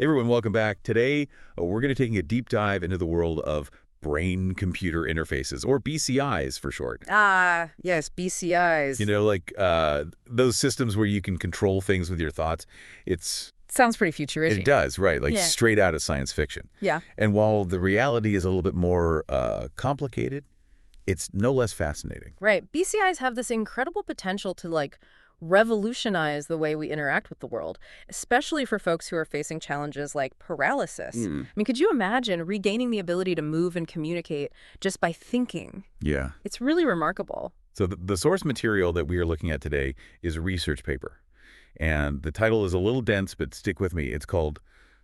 Hey everyone, welcome back. Today, we're going to be taking a deep dive into the world of brain-computer interfaces, or BCIs for short. Ah, yes, You BCIs. know, like those systems where you can control things with your thoughts. Sounds pretty It futuristic. does, right, like Yeah. straight out of science fiction. Yeah. And while the reality is a little bit more complicated, it's no less fascinating. Right. BCIs have this incredible potential to revolutionize the way we interact with the world, especially for folks who are facing challenges like paralysis. Hmm. I mean, could you imagine regaining the ability to move and communicate just by thinking? Yeah. It's really remarkable. So the source material that we are looking at today is a research paper. And the title is a little dense, but stick with me. It's called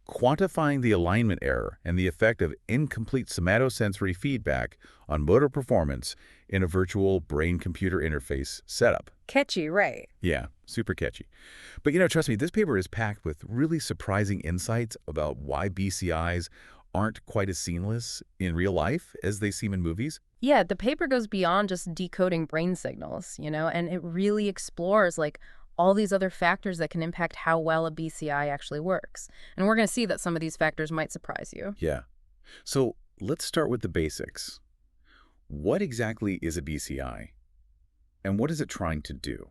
Quantifying the Alignment Error and the Effect of Incomplete Somatosensory Feedback on Motor Performance in a Virtual Brain-Computer Interface Setup. Catchy, right? Yeah, super catchy. But trust me, this paper is packed with really surprising insights about why BCIs aren't quite as seamless in real life as they seem in movies. Yeah, the paper goes beyond just decoding brain signals, and it really explores all these other factors that can impact how well a BCI actually works. And we're going to see that some of these factors might surprise you. Yeah. So let's start with the basics. What exactly is a BCI? And what is it trying to do?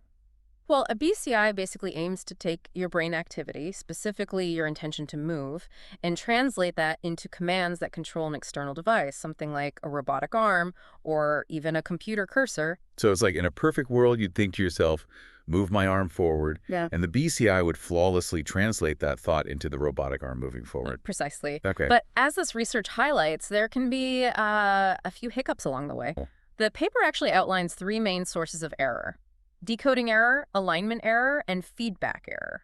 Well, a BCI basically aims to take your brain activity, specifically your intention to move, and translate that into commands that control an external device, something like a robotic arm or even a computer cursor. So it's like in a perfect world, you'd think to yourself, move my arm forward, Yeah. and the BCI would flawlessly translate that thought into the robotic arm moving forward. Precisely. Okay. But as this research highlights, there can be a few hiccups along the way. Oh. The paper actually outlines three main sources of error: decoding error, alignment error, and feedback error.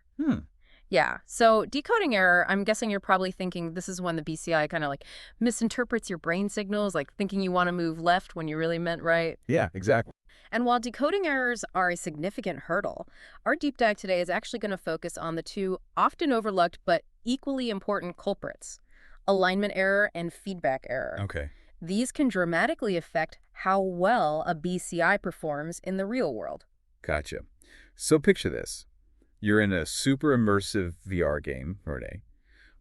Yeah, so decoding error, I'm guessing you're probably thinking this is when the BCI kind of misinterprets your brain signals, like thinking you want to move left when you really meant right. Yeah, exactly. And while decoding errors are a significant hurdle, our deep dive today is actually going to focus on the two often overlooked but equally important culprits: alignment error and feedback error. Okay. These can dramatically affect how well a BCI performs in the real world. Gotcha. So picture this. You're in a super immersive VR game, Renee,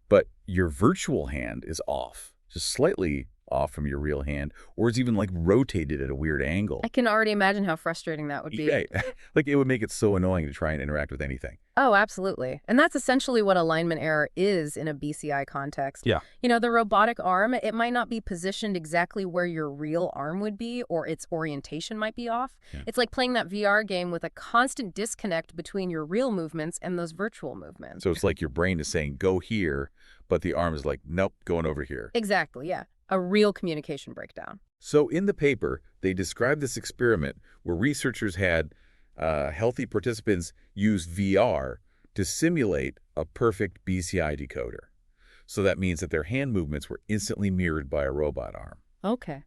but your virtual hand is off, just slightly off from your real hand, or it's even rotated at a weird angle. I can already imagine how frustrating that would be. Right. It would make it so annoying to try and interact with anything. Oh, absolutely. And that's essentially what alignment error is in a BCI context. Yeah. The robotic arm, it might not be positioned exactly where your real arm would be, or its orientation might be off. Yeah. It's like playing that VR game with a constant disconnect between your real movements and those virtual movements. So it's like your brain is saying, go here, but the arm is like, nope, going over here. Exactly, yeah. A real communication breakdown. So in the paper, they described this experiment where researchers had healthy participants use VR to simulate a perfect BCI decoder. So that means that their hand movements were instantly mirrored by a robot arm. Okay.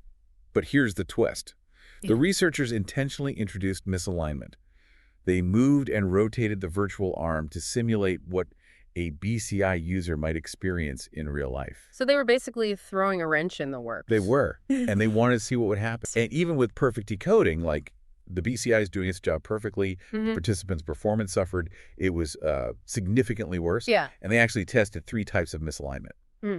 But here's the twist. The researchers intentionally introduced misalignment. They moved and rotated the virtual arm to simulate what a BCI user might experience in real life. So they were basically throwing a wrench in the works. They were, and they wanted to see what would happen. And even with perfect decoding, the BCI is doing its job perfectly, the participants' performance suffered, it was significantly worse. Yeah. And they actually tested three types of misalignment.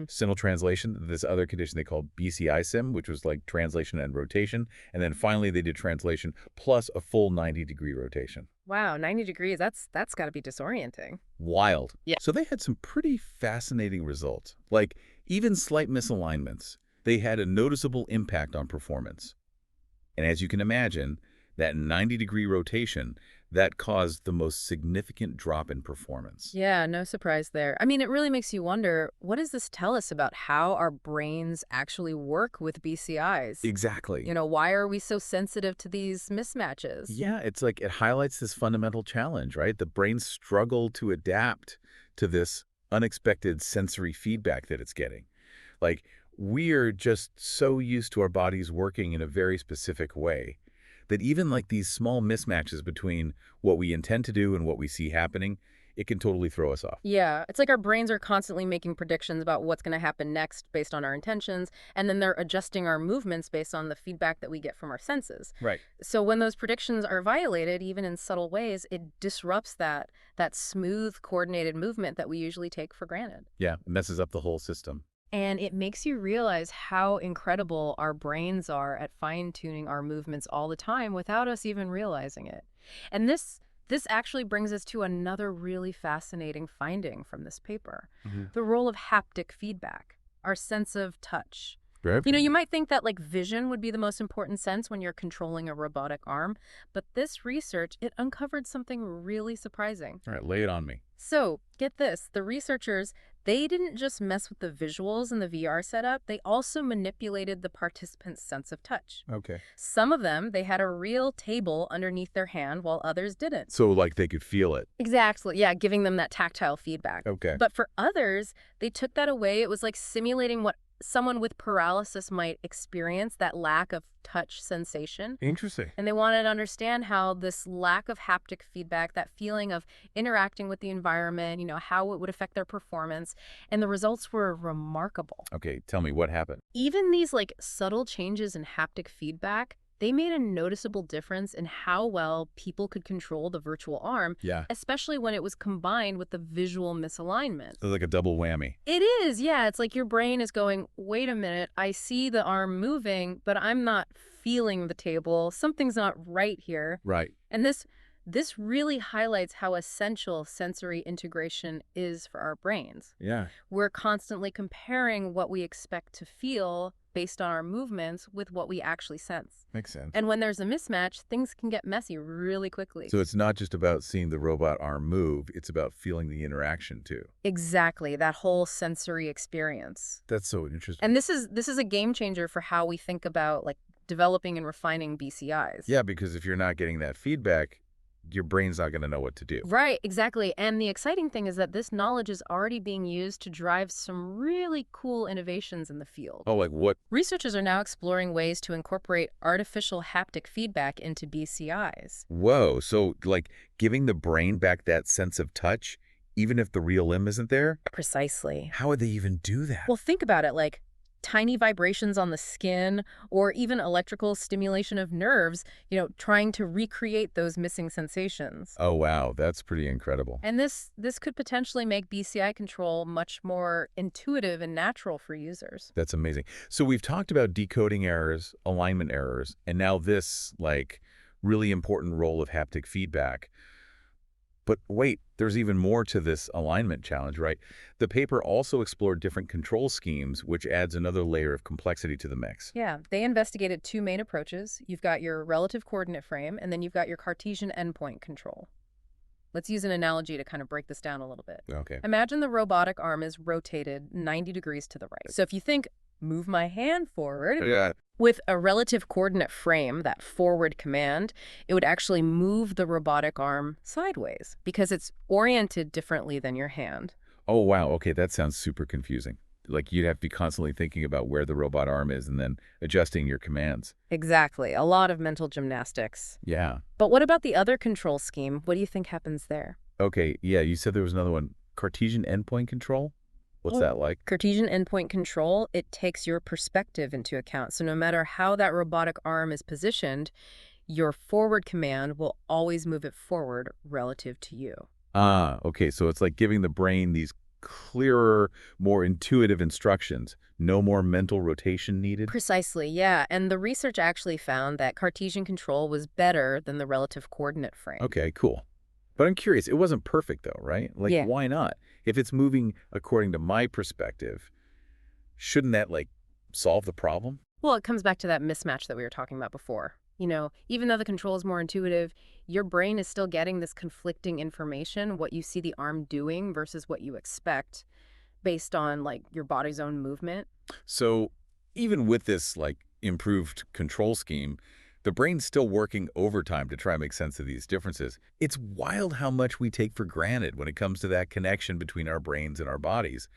Simul translation, this other condition they called BCI sim, which was like translation and rotation. And then finally they did translation plus a full 90-degree rotation. Wow, 90 degrees, that's got to be disorienting. Wild. Yeah. So they had some pretty fascinating results. Even slight misalignments, they had a noticeable impact on performance. And as you can imagine, that 90-degree rotation, that caused the most significant drop in performance. Yeah, no surprise there. I mean, it really makes you wonder, what does this tell us about how our brains actually work with BCIs? Exactly. Why are we so sensitive to these mismatches? Yeah, it's like it highlights this fundamental challenge, right? The brain struggled to adapt to this unexpected sensory feedback that it's getting. We are just so used to our bodies working in a very specific way that even these small mismatches between what we intend to do and what we see happening, it can totally throw us off. Yeah, it's like our brains are constantly making predictions about what's going to happen next based on our intentions, and then they're adjusting our movements based on the feedback that we get from our senses. Right. So when those predictions are violated, even in subtle ways, it disrupts that smooth, coordinated movement that we usually take for granted. Yeah, it messes up the whole system. And it makes you realize how incredible our brains are at fine-tuning our movements all the time without us even realizing it. And this actually brings us to another really fascinating finding from this paper. The role of haptic feedback, our sense of touch. Right. You might think that like vision would be the most important sense when you're controlling a robotic arm, but this research, it uncovered something really surprising. All right, lay it on me. So, get this, the researchers, they didn't just mess with the visuals in the VR setup, they also manipulated the participants' sense of touch. Okay. Some of them, they had a real table underneath their hand while others didn't. So, like, they could feel it. Exactly, yeah, giving them that tactile feedback. Okay. But for others, they took that away. It was like simulating what someone with paralysis might experience, that lack of touch sensation. Interesting. And they wanted to understand how this lack of haptic feedback, that feeling of interacting with the environment, how it would affect their performance. And the results were remarkable. Okay, tell me what happened. Even these like subtle changes in haptic feedback, they made a noticeable difference in how well people could control the virtual arm, Yeah. especially when it was combined with the visual misalignment. So like a double whammy. It is, yeah. It's like your brain is going, wait a minute, I see the arm moving, but I'm not feeling the table. Something's not right here. Right. And this really highlights how essential sensory integration is for our brains. Yeah. We're constantly comparing what we expect to feel based on our movements with what we actually sense. Makes sense. And when there's a mismatch, things can get messy really quickly. So it's not just about seeing the robot arm move, it's about feeling the interaction too. Exactly, that whole sensory experience. That's so interesting. And this is a game changer for how we think about like developing and refining BCIs. Yeah, because if you're not getting that feedback, your brain's not going to know what to do. Right, exactly. And the exciting thing is that this knowledge is already being used to drive some really cool innovations in the field. Oh, like what? Researchers are now exploring ways to incorporate artificial haptic feedback into BCIs. Whoa. So like giving the brain back that sense of touch, even if the real limb isn't there? Precisely. How would they even do that? Well, think about it, like tiny vibrations on the skin or even electrical stimulation of nerves, trying to recreate those missing sensations. Oh, wow. That's pretty incredible. And this could potentially make BCI control much more intuitive and natural for users. That's amazing. So we've talked about decoding errors, alignment errors, and now this, like, really important role of haptic feedback. But wait, there's even more to this alignment challenge, right? The paper also explored different control schemes, which adds another layer of complexity to the mix. Yeah, they investigated two main approaches. You've got your relative coordinate frame, and then you've got your Cartesian endpoint control. Let's use an analogy to kind of break this down a little bit. Okay. Imagine the robotic arm is rotated 90 degrees to the right. So if you think, move my hand forward. Yeah. With a relative coordinate frame, that forward command, it would actually move the robotic arm sideways because it's oriented differently than your hand. Oh, wow. Okay, that sounds super confusing. Like you'd have to be constantly thinking about where the robot arm is and then adjusting your commands. Exactly. A lot of mental gymnastics. Yeah. But what about the other control scheme? What do you think happens there? Okay, yeah, you said there was another one. Cartesian endpoint control? What's that like? Cartesian endpoint control, it takes your perspective into account. So no matter how that robotic arm is positioned, your forward command will always move it forward relative to you. Ah, okay, so it's like giving the brain these clearer, more intuitive instructions. No more mental rotation needed? Precisely, yeah. And the research actually found that Cartesian control was better than the relative coordinate frame. Okay, cool. But I'm curious, it wasn't perfect though, right? Like, Yeah. Why not? If it's moving according to my perspective, shouldn't that, like, solve the problem? Well, it comes back to that mismatch that we were talking about before. Even though the control is more intuitive, your brain is still getting this conflicting information, what you see the arm doing versus what you expect based on, like, your body's own movement. So even with this, like, improved control scheme, the brain's still working overtime to try and make sense of these differences. It's wild how much we take for granted when it comes to that connection between our brains and our bodies.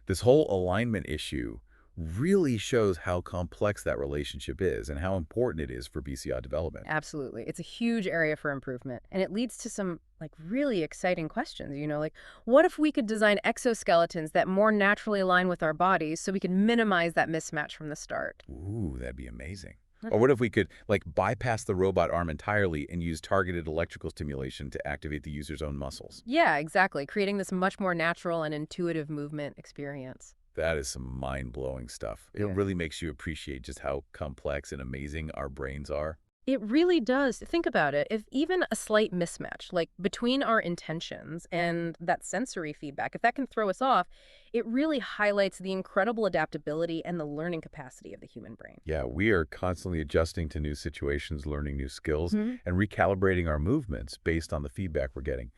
This whole alignment issue really shows how complex that relationship is and how important it is for BCI development. Absolutely. It's a huge area for improvement. And it leads to some really exciting questions, like what if we could design exoskeletons that more naturally align with our bodies so we could minimize that mismatch from the start? Ooh, that'd be amazing. Or what if we could, like, bypass the robot arm entirely and use targeted electrical stimulation to activate the user's own muscles? Yeah, exactly. Creating this much more natural and intuitive movement experience. That is some mind-blowing stuff. It Yeah. really makes you appreciate just how complex and amazing our brains are. It really does. Think about it. If even a slight mismatch, like between our intentions and that sensory feedback, if that can throw us off, it really highlights the incredible adaptability and the learning capacity of the human brain. Yeah, we are constantly adjusting to new situations, learning new skills, Mhm. and recalibrating our movements based on the feedback we're getting.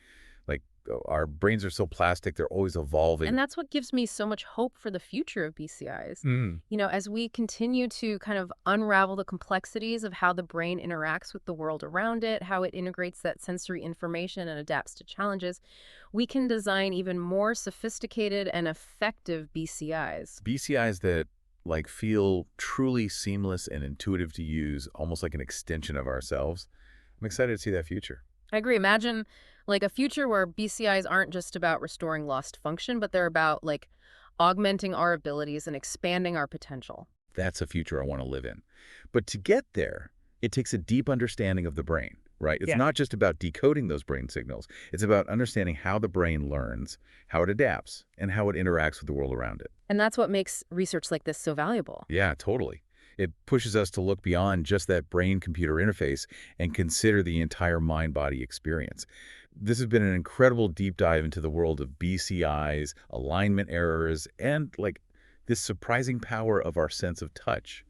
Like, our brains are so plastic, they're always evolving. And that's what gives me so much hope for the future of BCIs. Mm. As we continue to kind of unravel the complexities of how the brain interacts with the world around it, how it integrates that sensory information and adapts to challenges, we can design even more sophisticated and effective BCIs. BCIs that like feel truly seamless and intuitive to use, almost like an extension of ourselves. I'm excited to see that future. I agree. Imagine a future where BCIs aren't just about restoring lost function, but they're about augmenting our abilities and expanding our potential. That's a future I want to live in. But to get there, it takes a deep understanding of the brain, right? It's Yeah. not just about decoding those brain signals. It's about understanding how the brain learns, how it adapts, and how it interacts with the world around it. And that's what makes research like this so valuable. Yeah, totally. It pushes us to look beyond just that brain-computer interface and consider the entire mind-body experience. This has been an incredible deep dive into the world of BCIs, alignment errors, and this surprising power of our sense of touch.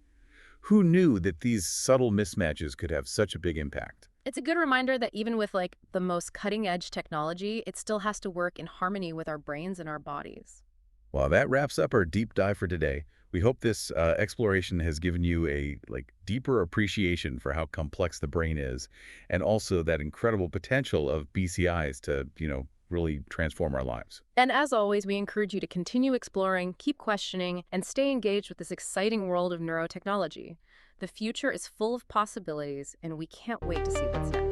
Who knew that these subtle mismatches could have such a big impact? It's a good reminder that even with the most cutting edge technology, it still has to work in harmony with our brains and our bodies. Well, that wraps up our deep dive for today. We hope this exploration has given you a deeper appreciation for how complex the brain is, and also that incredible potential of BCIs to, really transform our lives. And as always, we encourage you to continue exploring, keep questioning, and stay engaged with this exciting world of neurotechnology. The future is full of possibilities, and we can't wait to see what's next.